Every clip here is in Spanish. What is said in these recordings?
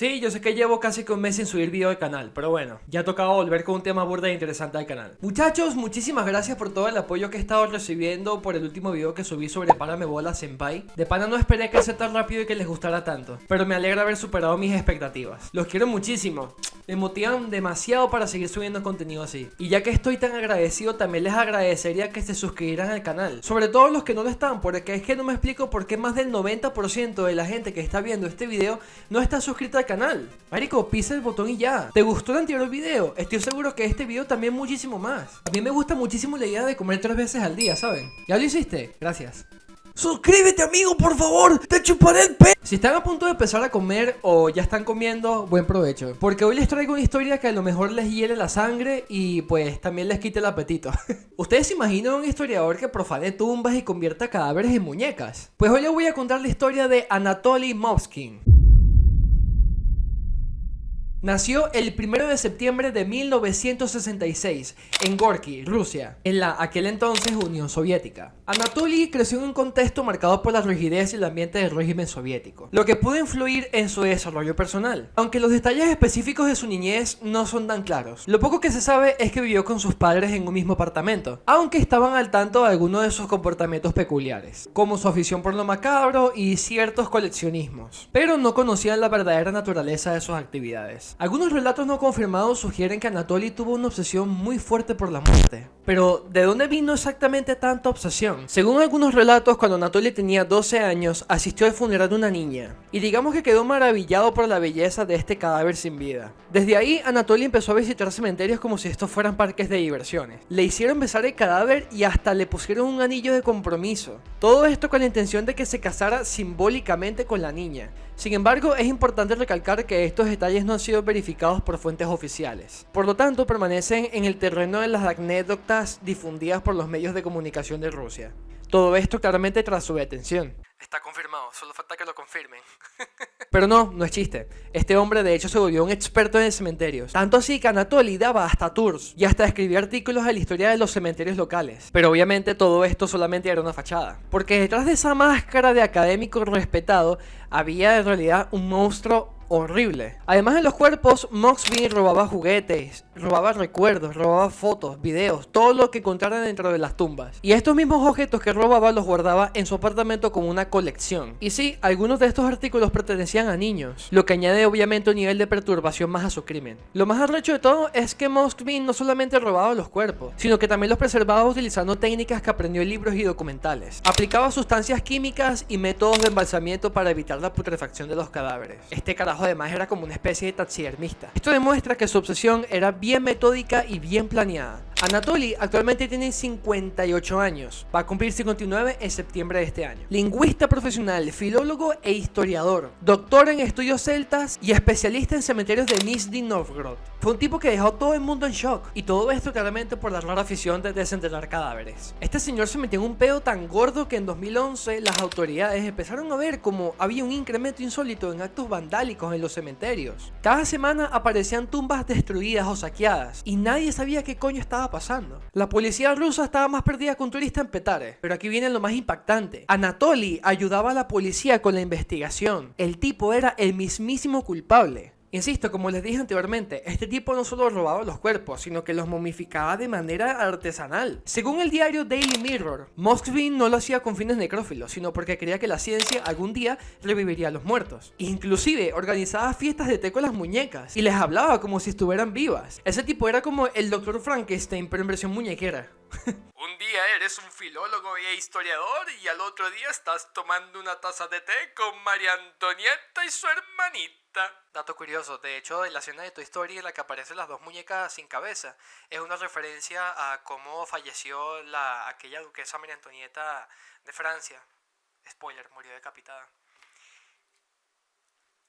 Sí, yo sé que llevo casi que un mes sin subir video al canal, pero bueno, ya tocaba volver con un tema burda e interesante al canal. Muchachos, muchísimas gracias por todo el apoyo que he estado recibiendo por el último video que subí sobre Párame Bola Senpai. De pana no esperé crecer tan rápido y que les gustara tanto, pero me alegra haber superado mis expectativas. Los quiero muchísimo, me motivan demasiado para seguir subiendo contenido así. Y ya que estoy tan agradecido, también les agradecería que se suscribieran al canal, sobre todo los que no lo están, porque es que no me explico por qué más del 90% de la gente que está viendo este video no está suscrita al canal. Marico, pisa el botón y ya. ¿Te gustó el anterior video? Estoy seguro que este video también muchísimo más. A mí me gusta muchísimo la idea de comer 3 veces al día, ¿saben? ¿Ya lo hiciste? Gracias. Suscríbete, amigo, por favor, te chuparé el pe... Si están a punto de empezar a comer o ya están comiendo, buen provecho, porque hoy les traigo una historia que a lo mejor les hiele la sangre y pues también les quite el apetito. ¿Ustedes se imaginan un historiador que profane tumbas y convierta cadáveres en muñecas? Pues hoy les voy a contar la historia de Anatoly Moshkin. Nació el 1 de septiembre de 1966 en Gorky, Rusia, en la aquel entonces Unión Soviética. Anatoly creció en un contexto marcado por la rigidez y el ambiente del régimen soviético, lo que pudo influir en su desarrollo personal, aunque los detalles específicos de su niñez no son tan claros. Lo poco que se sabe es que vivió con sus padres en un mismo apartamento, aunque estaban al tanto de algunos de sus comportamientos peculiares, como su afición por lo macabro y ciertos coleccionismos, pero no conocían la verdadera naturaleza de sus actividades. Algunos relatos no confirmados sugieren que Anatoly tuvo una obsesión muy fuerte por la muerte. Pero, ¿de dónde vino exactamente tanta obsesión? Según algunos relatos, cuando Anatoly tenía 12 años, asistió al funeral de una niña, y digamos que quedó maravillado por la belleza de este cadáver sin vida. Desde ahí, Anatoly empezó a visitar cementerios como si estos fueran parques de diversiones. Le hicieron besar el cadáver y hasta le pusieron un anillo de compromiso. Todo esto con la intención de que se casara simbólicamente con la niña. Sin embargo, es importante recalcar que estos detalles no han sido verificados por fuentes oficiales. Por lo tanto, permanecen en el terreno de las anécdotas difundidas por los medios de comunicación de Rusia. Todo esto claramente tras su detención. Está confirmado, solo falta que lo confirmen. Pero no es chiste. Este hombre de hecho se volvió un experto en cementerios. Tanto así que Anatoly daba hasta tours y hasta escribía artículos de la historia de los cementerios locales. Pero obviamente todo esto solamente era una fachada. Porque detrás de esa máscara de académico respetado había en realidad un monstruo horrible. Además de los cuerpos, Moshkin robaba juguetes, robaba recuerdos, robaba fotos, videos, todo lo que encontrara dentro de las tumbas. Y estos mismos objetos que robaba los guardaba en su apartamento como una colección. Y sí, algunos de estos artículos pertenecían a niños, lo que añade obviamente un nivel de perturbación más a su crimen. Lo más arrecho de todo es que Moshkin no solamente robaba los cuerpos, sino que también los preservaba utilizando técnicas que aprendió en libros y documentales. Aplicaba sustancias químicas y métodos de embalsamiento para evitar la putrefacción de los cadáveres. Este carajo además era como una especie de taxidermista. Esto demuestra que su obsesión era bien metódica y bien planeada. Anatoly actualmente tiene 58 años, va a cumplir 59 en septiembre de este año. Lingüista profesional, filólogo e historiador, doctor en estudios celtas y especialista en cementerios de Nizhny Novgorod. Fue un tipo que dejó a todo el mundo en shock, y todo esto claramente por la rara afición de desenterrar cadáveres. Este señor se metió en un pedo tan gordo que en 2011 las autoridades empezaron a ver como había un incremento insólito en actos vandálicos en los cementerios. Cada semana aparecían tumbas destruidas o saqueadas, y nadie sabía qué coño estaba pasando. La policía rusa estaba más perdida que un turista en Petare. Pero aquí viene lo más impactante. Anatoly ayudaba a la policía con la investigación. El tipo era el mismísimo culpable. Insisto, como les dije anteriormente, este tipo no solo robaba los cuerpos, sino que los momificaba de manera artesanal. Según el diario Daily Mirror, Moshkin no lo hacía con fines necrófilos, sino porque creía que la ciencia algún día reviviría a los muertos. Inclusive organizaba fiestas de té con las muñecas y les hablaba como si estuvieran vivas. Ese tipo era como el Dr. Frankenstein, pero en versión muñequera. Un día eres un filólogo e historiador y al otro día estás tomando una taza de té con María Antonieta y su hermanita. Dato curioso, de hecho en la escena de Toy Story en la que aparecen las dos muñecas sin cabeza es una referencia a cómo falleció aquella duquesa María Antonieta de Francia. Spoiler, murió decapitada.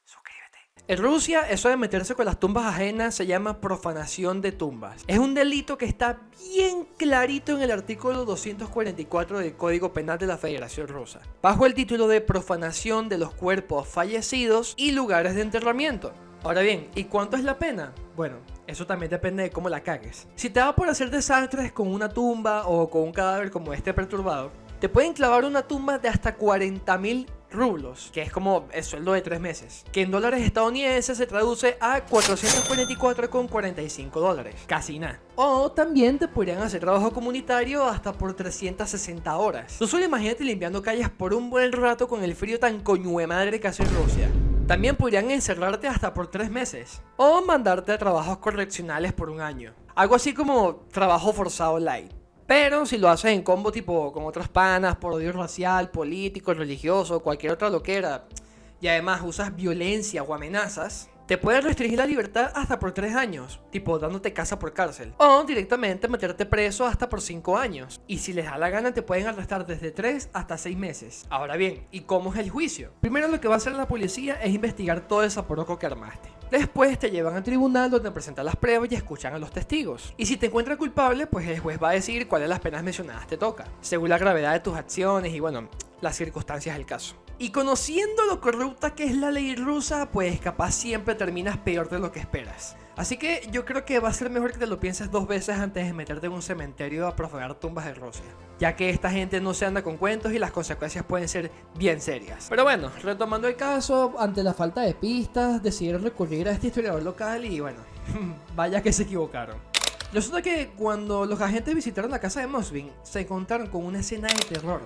Suscríbete. En Rusia, eso de meterse con las tumbas ajenas se llama profanación de tumbas. Es un delito que está bien clarito en el artículo 244 del Código Penal de la Federación Rusa, bajo el título de profanación de los cuerpos fallecidos y lugares de enterramiento. Ahora bien, ¿y cuánto es la pena? Bueno, eso también depende de cómo la cagues. Si te va por hacer desastres con una tumba o con un cadáver como este perturbado, te pueden clavar una tumba de hasta 40.000 rublos, que es como el sueldo de 3 meses, que en dólares estadounidenses se traduce a $444,45, casi nada. O también te podrían hacer trabajo comunitario hasta por 360 horas. Tú solo imagínate limpiando calles por un buen rato con el frío tan coño de madre que hace en Rusia. También podrían encerrarte hasta por 3 meses. O mandarte a trabajos correccionales por un año. Algo así como trabajo forzado light. Pero si lo haces en combo tipo con otros panas, por odio racial, político, religioso, cualquier otra loquera, y además usas violencia o amenazas, te pueden restringir la libertad hasta por 3 años, tipo dándote casa por cárcel. O directamente meterte preso hasta por 5 años. Y si les da la gana te pueden arrestar desde 3 hasta 6 meses. Ahora bien, ¿y cómo es el juicio? Primero lo que va a hacer la policía es investigar todo el zaporoco que armaste. Después te llevan al tribunal donde presentan las pruebas y escuchan a los testigos. Y si te encuentran culpable, pues el juez va a decir cuáles de las penas mencionadas te toca, según la gravedad de tus acciones y bueno, las circunstancias del caso. Y conociendo lo corrupta que es la ley rusa, pues capaz siempre terminas peor de lo que esperas. Así que yo creo que va a ser mejor que te lo pienses 2 veces antes de meterte en un cementerio a profagar tumbas de Rusia, ya que esta gente no se anda con cuentos y las consecuencias pueden ser bien serias. Pero bueno, retomando el caso, ante la falta de pistas, decidieron recurrir a este historiador local y bueno, vaya que se equivocaron. Resulta que cuando los agentes visitaron la casa de Mosbin, se encontraron con una escena de terror.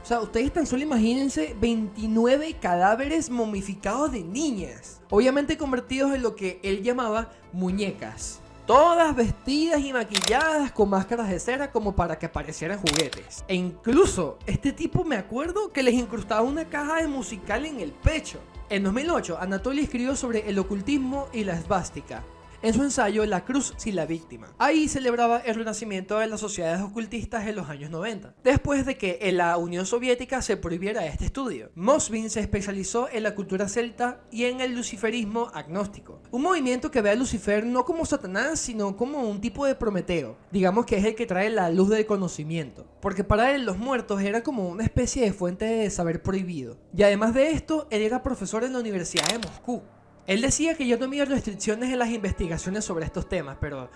O sea, ustedes tan solo imagínense 29 cadáveres momificados de niñas, obviamente convertidos en lo que él llamaba muñecas. Todas vestidas y maquilladas con máscaras de cera como para que parecieran juguetes. E incluso, este tipo me acuerdo que les incrustaba una caja de musical en el pecho. En 2008, Anatoly escribió sobre el ocultismo y la esvástica en su ensayo La cruz sin la víctima. Ahí celebraba el renacimiento de las sociedades ocultistas en los años 90, después de que en la Unión Soviética se prohibiera este estudio. Mosbin se especializó en la cultura celta y en el luciferismo agnóstico, un movimiento que ve a Lucifer no como Satanás, sino como un tipo de Prometeo, digamos que es el que trae la luz del conocimiento, porque para él los muertos era como una especie de fuente de saber prohibido. Y además de esto, él era profesor en la Universidad de Moscú. Él decía que ya no había restricciones en las investigaciones sobre estos temas, pero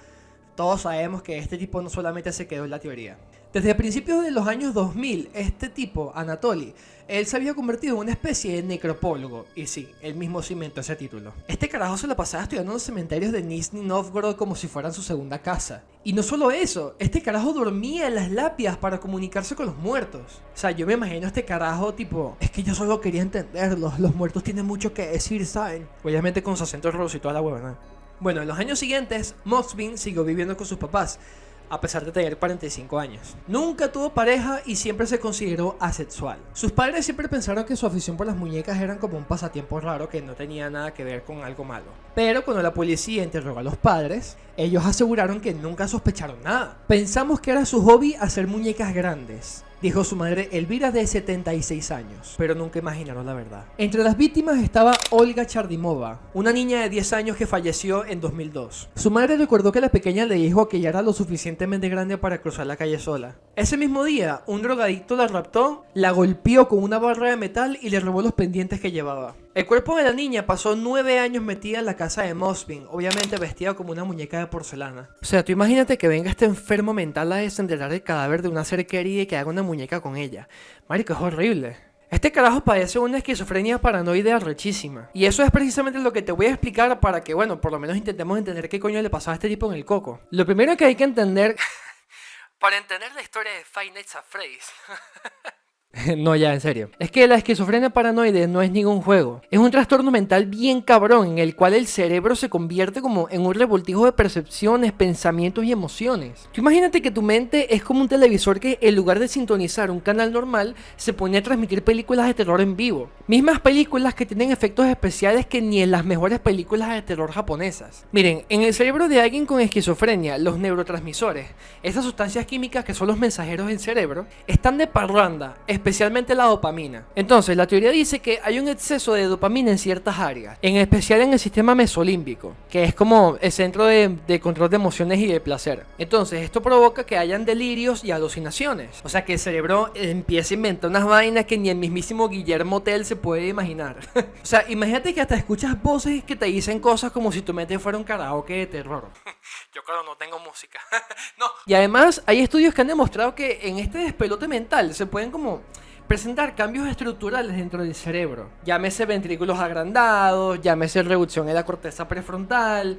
todos sabemos que este tipo no solamente se quedó en la teoría. Desde principios de los años 2000, este tipo, Anatoly, él se había convertido en una especie de necropólogo, y sí, él mismo se inventó ese título. Este carajo se la pasaba estudiando en los cementerios de Nizhny Novgorod como si fueran su segunda casa. Y no solo eso, este carajo dormía en las lápidas para comunicarse con los muertos. O sea, yo me imagino a este carajo tipo, es que yo solo quería entenderlos, los muertos tienen mucho que decir, ¿saben? Obviamente con su acento ruso y toda la huevona. Bueno, en los años siguientes, Mosbin siguió viviendo con sus papás, a pesar de tener 45 años. Nunca tuvo pareja y siempre se consideró asexual. Sus padres siempre pensaron que su afición por las muñecas eran como un pasatiempo raro que no tenía nada que ver con algo malo. Pero cuando la policía interrogó a los padres, ellos aseguraron que nunca sospecharon nada. Pensamos que era su hobby hacer muñecas grandes, dijo su madre Elvira de 76 años, pero nunca imaginaron la verdad. Entre las víctimas estaba Olga Chardimova, una niña de 10 años que falleció en 2002. Su madre recordó que la pequeña le dijo que ya era lo suficientemente grande para cruzar la calle sola. Ese mismo día, un drogadicto la raptó, la golpeó con una barra de metal y le robó los pendientes que llevaba. El cuerpo de la niña pasó 9 años metida en la casa de Mosbin, obviamente vestida como una muñeca de porcelana. O sea, tú imagínate que venga este enfermo mental a desenterrar el cadáver de una ser querida y que haga una muñeca con ella. Marico, es horrible. Este carajo padece una esquizofrenia paranoide arrechísima. Y eso es precisamente lo que te voy a explicar para que, bueno, por lo menos intentemos entender qué coño le pasaba a este tipo en el coco. Lo primero que hay que entender... para entender la historia de Five Nights at Freddy's... No, ya, en serio. Es que la esquizofrenia paranoide no es ningún juego. Es un trastorno mental bien cabrón en el cual el cerebro se convierte como en un revoltijo de percepciones, pensamientos y emociones. Tú imagínate que tu mente es como un televisor que en lugar de sintonizar un canal normal, se pone a transmitir películas de terror en vivo. Mismas películas que tienen efectos especiales que ni en las mejores películas de terror japonesas. Miren, en el cerebro de alguien con esquizofrenia, los neurotransmisores, esas sustancias químicas que son los mensajeros del cerebro, están de parranda, especialmente la dopamina. Entonces, la teoría dice que hay un exceso de dopamina en ciertas áreas, en especial en el sistema mesolímbico, que es como el centro de control de emociones y de placer. Entonces, esto provoca que hayan delirios y alucinaciones. O sea, que el cerebro empieza a inventar unas vainas que ni el mismísimo Guillermo Tell se puede imaginar. O sea, imagínate que hasta escuchas voces que te dicen cosas como si tu mente fuera un karaoke de terror. Yo claro, no tengo música. No. Y además, hay estudios que han demostrado que en este despelote mental se pueden como presentar cambios estructurales dentro del cerebro. Llámese ventrículos agrandados, llámese reducción en la corteza prefrontal,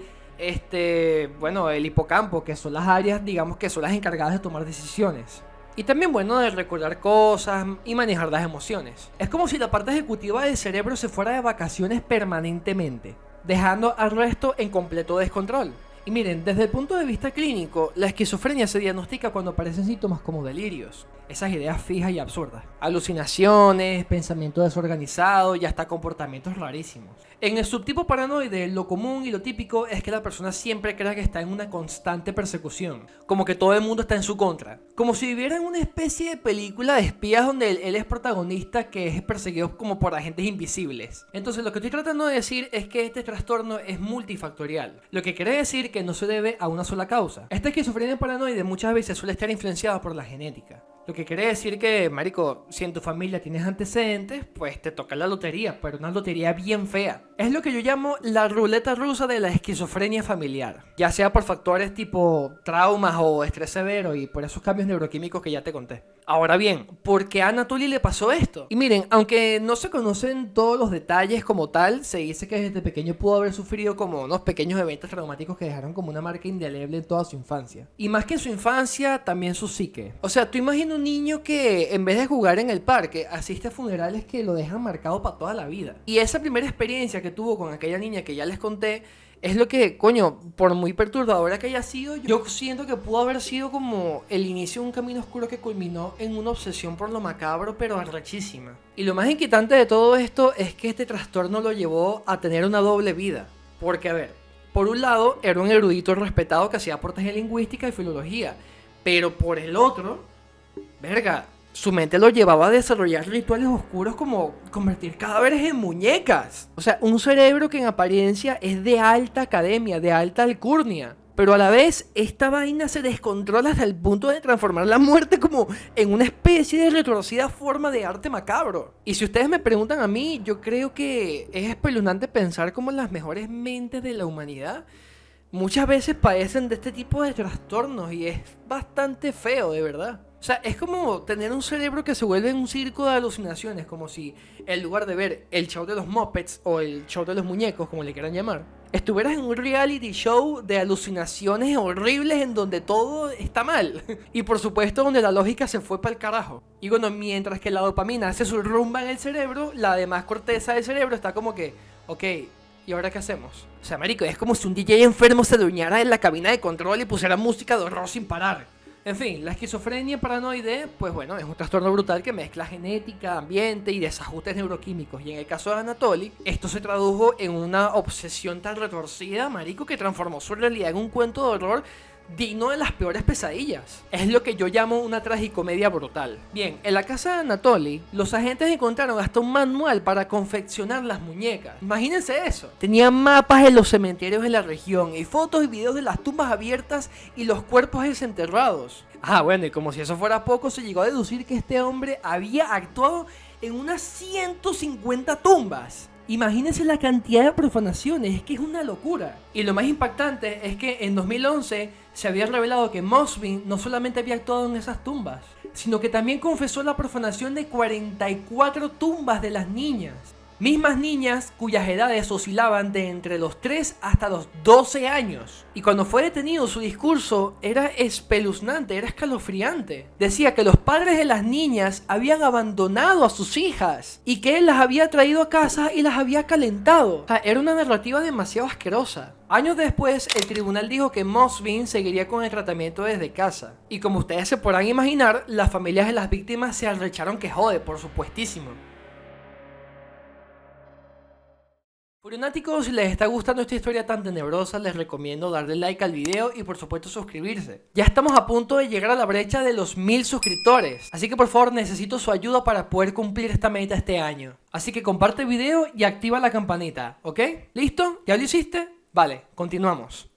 bueno, el hipocampo, que son las áreas, digamos, que son las encargadas de tomar decisiones. Y también, bueno, de recordar cosas y manejar las emociones. Es como si la parte ejecutiva del cerebro se fuera de vacaciones permanentemente, dejando al resto en completo descontrol. Y miren, desde el punto de vista clínico, la esquizofrenia se diagnostica cuando aparecen síntomas como delirios, esas ideas fijas y absurdas, alucinaciones, pensamiento desorganizado y hasta comportamientos rarísimos. En el subtipo paranoide, lo común y lo típico es que la persona siempre crea que está en una constante persecución, como que todo el mundo está en su contra, como si viviera en una especie de película de espías donde él es protagonista que es perseguido como por agentes invisibles. Entonces lo que estoy tratando de decir es que este trastorno es multifactorial, lo que quiere decir que no se debe a una sola causa. Esta esquizofrenia paranoide muchas veces suele estar influenciada por la genética. Lo que quiere decir que, marico, si en tu familia tienes antecedentes, pues te toca la lotería, pero una lotería bien fea. Es lo que yo llamo la ruleta rusa de la esquizofrenia familiar. Ya sea por factores tipo traumas o estrés severo y por esos cambios neuroquímicos que ya te conté. Ahora bien, ¿por qué a Anatoly le pasó esto? Y miren, aunque no se conocen todos los detalles como tal, se dice que desde pequeño pudo haber sufrido como unos pequeños eventos traumáticos que dejaron como una marca indeleble en toda su infancia. Y más que su infancia, también su psique. O sea, tú imaginas un niño que en vez de jugar en el parque, asiste a funerales que lo dejan marcado para toda la vida. Y esa primera experiencia que tuvo con aquella niña que ya les conté, es lo que, coño, por muy perturbadora que haya sido, yo siento que pudo haber sido como el inicio de un camino oscuro que culminó en una obsesión por lo macabro, pero arrechísima. Y lo más inquietante de todo esto es que este trastorno lo llevó a tener una doble vida. Porque, a ver, por un lado, era un erudito respetado que hacía aportes en lingüística y filología, pero por el otro, verga, su mente lo llevaba a desarrollar rituales oscuros como convertir cadáveres en muñecas. O sea, un cerebro que en apariencia es de alta academia, de alta alcurnia. Pero a la vez, esta vaina se descontrola hasta el punto de transformar la muerte como en una especie de retorcida forma de arte macabro. Y si ustedes me preguntan a mí, yo creo que es espeluznante pensar cómo las mejores mentes de la humanidad muchas veces padecen de este tipo de trastornos y es bastante feo, de verdad. O sea, es como tener un cerebro que se vuelve un circo de alucinaciones, como si en lugar de ver el show de los Muppets o el show de los muñecos, como le quieran llamar, estuvieras en un reality show de alucinaciones horribles en donde todo está mal. Y por supuesto donde la lógica se fue para el carajo. Y bueno, mientras que la dopamina hace su rumba en el cerebro, la demás corteza del cerebro está como que, ok, ¿y ahora qué hacemos? O sea, marico, es como si un DJ enfermo se adueñara en la cabina de control y pusiera música de horror sin parar. En fin, la esquizofrenia paranoide, pues bueno, es un trastorno brutal que mezcla genética, ambiente y desajustes neuroquímicos. Y en el caso de Anatoly, esto se tradujo en una obsesión tan retorcida, marico, que transformó su realidad en un cuento de horror digno de las peores pesadillas. Es lo que yo llamo una tragicomedia brutal. Bien, en la casa de Anatoly, los agentes encontraron hasta un manual para confeccionar las muñecas. Imagínense eso. Tenían mapas de los cementerios de la región y fotos y videos de las tumbas abiertas y los cuerpos desenterrados. Ah, bueno, y como si eso fuera poco, se llegó a deducir que este hombre había actuado en unas 150 tumbas. Imagínense la cantidad de profanaciones, es que es una locura. Y lo más impactante es que en 2011 se había revelado que Mosby no solamente había actuado en esas tumbas, sino que también confesó la profanación de 44 tumbas de las niñas. Mismas niñas cuyas edades oscilaban de entre los 3 hasta los 12 años. Y cuando fue detenido, su discurso era espeluznante, era escalofriante. Decía que los padres de las niñas habían abandonado a sus hijas y que él las había traído a casa y las había calentado. O sea, era una narrativa demasiado asquerosa. Años después, el tribunal dijo que Mosby seguiría con el tratamiento desde casa. Y como ustedes se podrán imaginar, las familias de las víctimas se arrecharon que jode, por supuestísimo. Furináticos, si les está gustando esta historia tan tenebrosa, les recomiendo darle like al video y por supuesto suscribirse. Ya estamos a punto de llegar a la brecha de los 1000 suscriptores, así que por favor necesito su ayuda para poder cumplir esta meta este año. Así que comparte el video y activa la campanita, ¿ok? ¿Listo? ¿Ya lo hiciste? Vale, continuamos.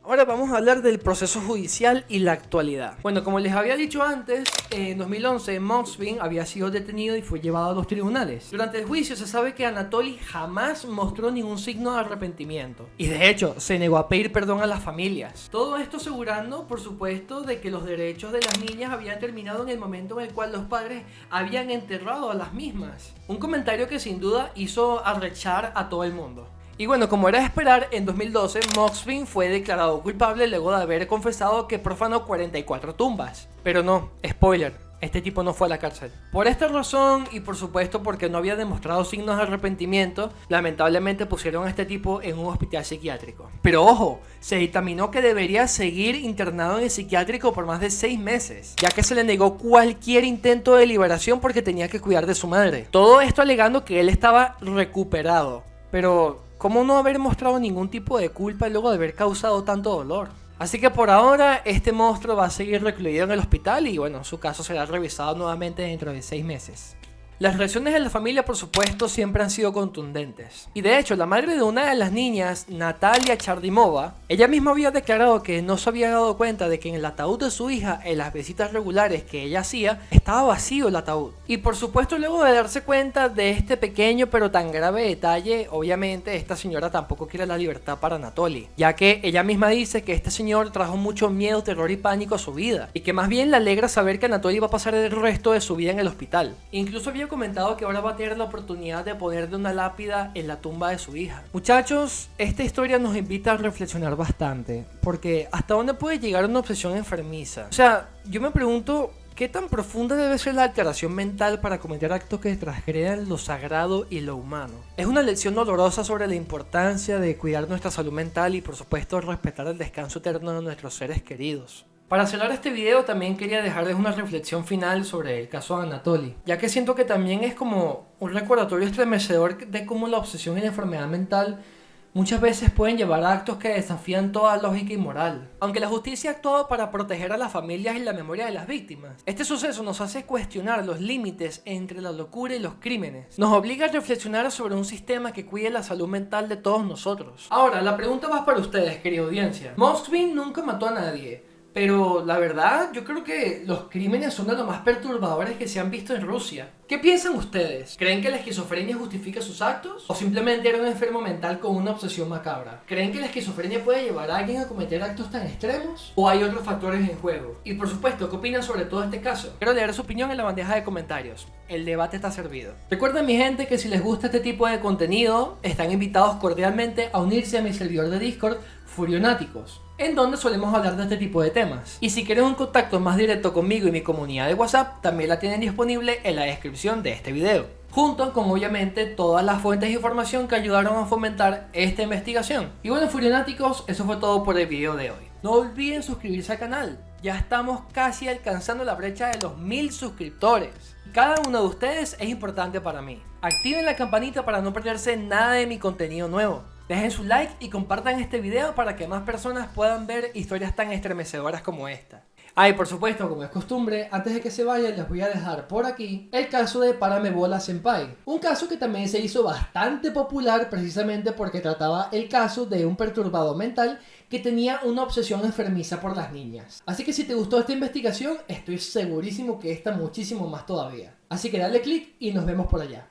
Ahora vamos a hablar del proceso judicial y la actualidad. Bueno, como les había dicho antes, en 2011 Moskvin había sido detenido y fue llevado a los tribunales. Durante el juicio se sabe que Anatoly jamás mostró ningún signo de arrepentimiento. Y de hecho, se negó a pedir perdón a las familias. Todo esto asegurando, por supuesto, de que los derechos de las niñas habían terminado en el momento en el cual los padres habían enterrado a las mismas. Un comentario que sin duda hizo arrechar a todo el mundo. Y bueno, como era de esperar, en 2012 Moskvin fue declarado culpable luego de haber confesado que profanó 44 tumbas. Pero no, spoiler, este tipo no fue a la cárcel. Por esta razón y por supuesto porque no había demostrado signos de arrepentimiento, lamentablemente pusieron a este tipo en un hospital psiquiátrico. Pero ojo, se dictaminó que debería seguir internado en el psiquiátrico por más de 6 meses, ya que se le negó cualquier intento de liberación porque tenía que cuidar de su madre. Todo esto alegando que él estaba recuperado. Pero ¿cómo no haber mostrado ningún tipo de culpa luego de haber causado tanto dolor? Así que por ahora este monstruo va a seguir recluido en el hospital y bueno, su caso será revisado nuevamente dentro de 6 meses. Las reacciones de la familia, por supuesto, siempre han sido contundentes. Y de hecho, la madre de una de las niñas, Natalia Chardimova, ella misma había declarado que no se había dado cuenta de que en el ataúd de su hija, en las visitas regulares que ella hacía, estaba vacío el ataúd. Y por supuesto, luego de darse cuenta de este pequeño pero tan grave detalle, obviamente esta señora tampoco quiere la libertad para Anatoly, ya que ella misma dice que este señor trajo mucho miedo, terror y pánico a su vida, y que más bien le alegra saber que Anatoly va a pasar el resto de su vida en el hospital. Incluso había comentado que ahora va a tener la oportunidad de ponerle una lápida en la tumba de su hija. Muchachos, esta historia nos invita a reflexionar bastante, porque ¿hasta dónde puede llegar una obsesión enfermiza? O sea, yo me pregunto, ¿qué tan profunda debe ser la alteración mental para cometer actos que transgredan lo sagrado y lo humano? Es una lección dolorosa sobre la importancia de cuidar nuestra salud mental y por supuesto respetar el descanso eterno de nuestros seres queridos. Para cerrar este video también quería dejarles una reflexión final sobre el caso de Anatoly, ya que siento que también es como un recordatorio estremecedor de cómo la obsesión y la enfermedad mental muchas veces pueden llevar a actos que desafían toda lógica y moral. Aunque la justicia ha actuado para proteger a las familias y la memoria de las víctimas, este suceso nos hace cuestionar los límites entre la locura y los crímenes. Nos obliga a reflexionar sobre un sistema que cuide la salud mental de todos nosotros. Ahora, la pregunta va para ustedes, querida audiencia. Moskvin nunca mató a nadie, pero la verdad, yo creo que los crímenes son de los más perturbadores que se han visto en Rusia. ¿Qué piensan ustedes? ¿Creen que la esquizofrenia justifica sus actos? ¿O simplemente era un enfermo mental con una obsesión macabra? ¿Creen que la esquizofrenia puede llevar a alguien a cometer actos tan extremos? ¿O hay otros factores en juego? Y por supuesto, ¿qué opinan sobre todo este caso? Quiero leer su opinión en la bandeja de comentarios. El debate está servido. Recuerden, mi gente, que si les gusta este tipo de contenido, están invitados cordialmente a unirse a mi servidor de Discord, Furionáticos, en donde solemos hablar de este tipo de temas. Y si quieren un contacto más directo conmigo y mi comunidad de WhatsApp, también la tienen disponible en la descripción de este video, junto con obviamente todas las fuentes de información que ayudaron a fomentar esta investigación. Y bueno, Furionáticos, eso fue todo por el video de hoy. No olviden suscribirse al canal, ya estamos casi alcanzando la brecha de los 1000 suscriptores. Cada uno de ustedes es importante para mí. Activen la campanita para no perderse nada de mi contenido nuevo. Dejen su like y compartan este video para que más personas puedan ver historias tan estremecedoras como esta. Y por supuesto, como es costumbre, antes de que se vayan les voy a dejar por aquí el caso de Paramebola Senpai. Un caso que también se hizo bastante popular precisamente porque trataba el caso de un perturbado mental que tenía una obsesión enfermiza por las niñas. Así que si te gustó esta investigación, estoy segurísimo que esta muchísimo más todavía. Así que dale click y nos vemos por allá.